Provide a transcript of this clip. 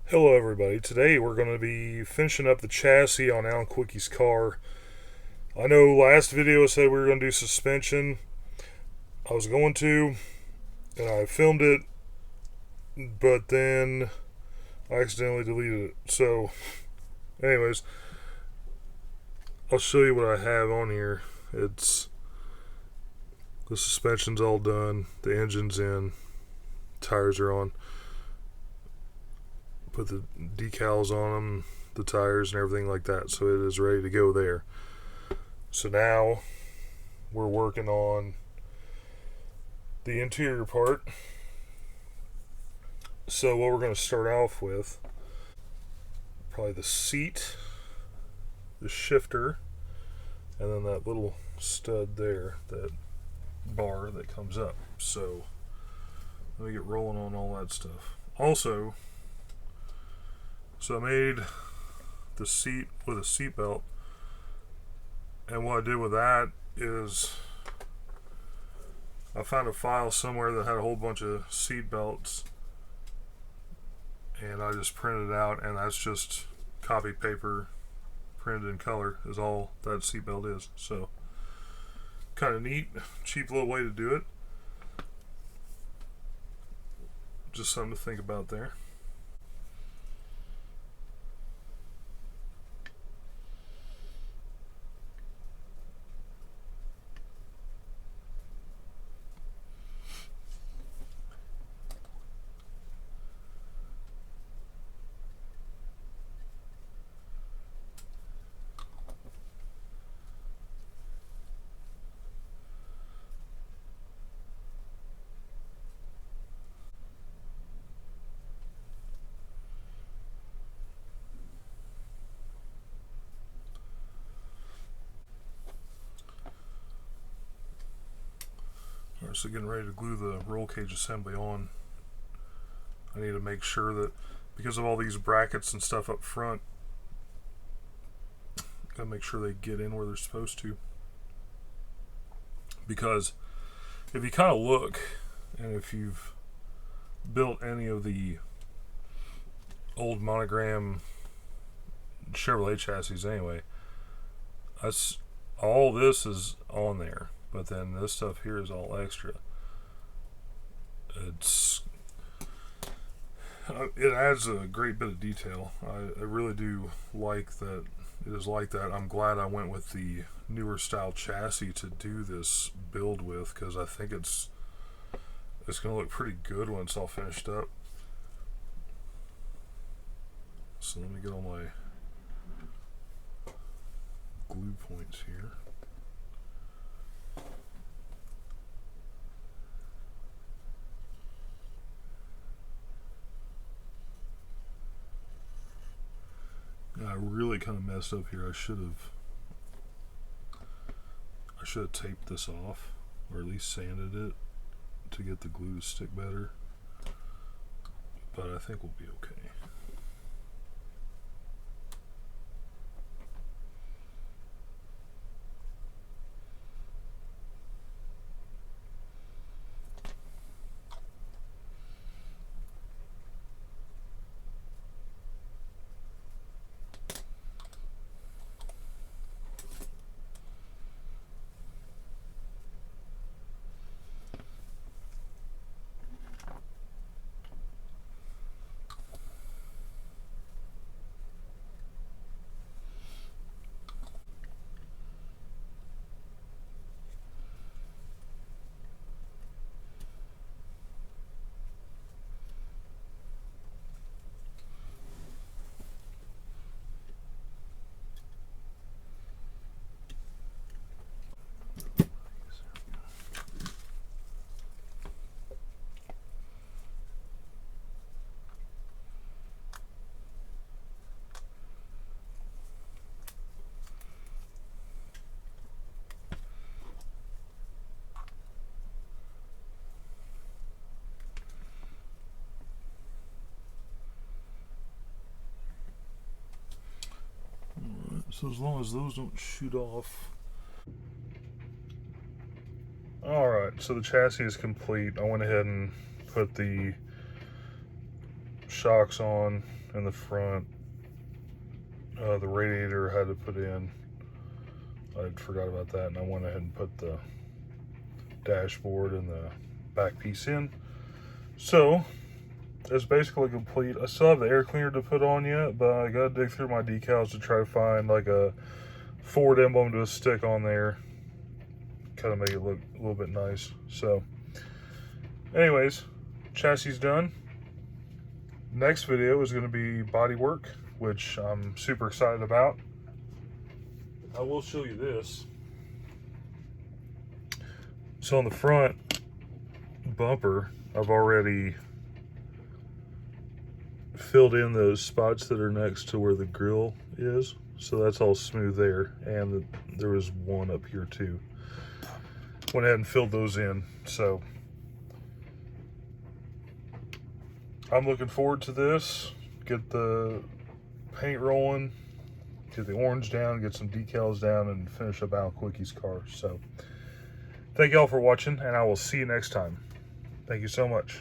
Hello, everybody. Today we're going to be finishing up the chassis on Alan Kulwicki's car. I know last video I said we were going to do suspension. I was going to, and I filmed it, but then I accidentally deleted it. So, anyways, I'll show you what I have on here. It's the suspension's all done, the engine's in, tires are on. Put the decals on them, the tires and everything like that, so it is ready to go there. So now we're working on the interior part. So what we're going to start off with, probably the seat, the shifter, and then that little stud there, that bar that comes up. So let me get rolling on all that stuff. Also, so I made the seat with a seat belt, and what I did with that is I found a file somewhere that had a whole bunch of seat belts, and I just printed it out, and that's just copy paper printed in color is all that seat belt is. So kind of neat, cheap little way to do it. Just something to think about there. Alright, so getting ready to glue the roll cage assembly on. I need to make sure that because of all these brackets and stuff up front, gotta make sure they get in where they're supposed to. Because if you kind of look, and if you've built any of the old monogram Chevrolet chassis anyway, that's all this is on there, but then this stuff here is all extra. It adds a great bit of detail. I really do like that it is like that. I'm glad I went with the newer style chassis to do this build with, because I think it's going to look pretty good when it's all finished up. So let me get all my glue points here. I really kind of messed up here. I should have taped this off, or at least sanded it to get the glue to stick better. But I think we'll be okay. So as long as those don't shoot off. Alright, so the chassis is complete. I went ahead and put the shocks on in the front. The radiator I had to put in. I forgot about that, and I went ahead and put the dashboard and the back piece in. So it's basically complete. I still have the air cleaner to put on yet, but I gotta dig through my decals to try to find like a Ford emblem to stick on there, kind of make it look a little bit nice. So anyways, chassis is done. Next video is going to be body work, which I'm super excited about. I will show you this. So on the front bumper, I've already filled in those spots that are next to where the grill is. So that's all smooth there. And there was one up here too. Went ahead and filled those in. So I'm looking forward to this. Get the paint rolling, get the orange down, get some decals down, and finish up Alan Kulwicki's car. So thank y'all for watching, and I will see you next time. Thank you so much.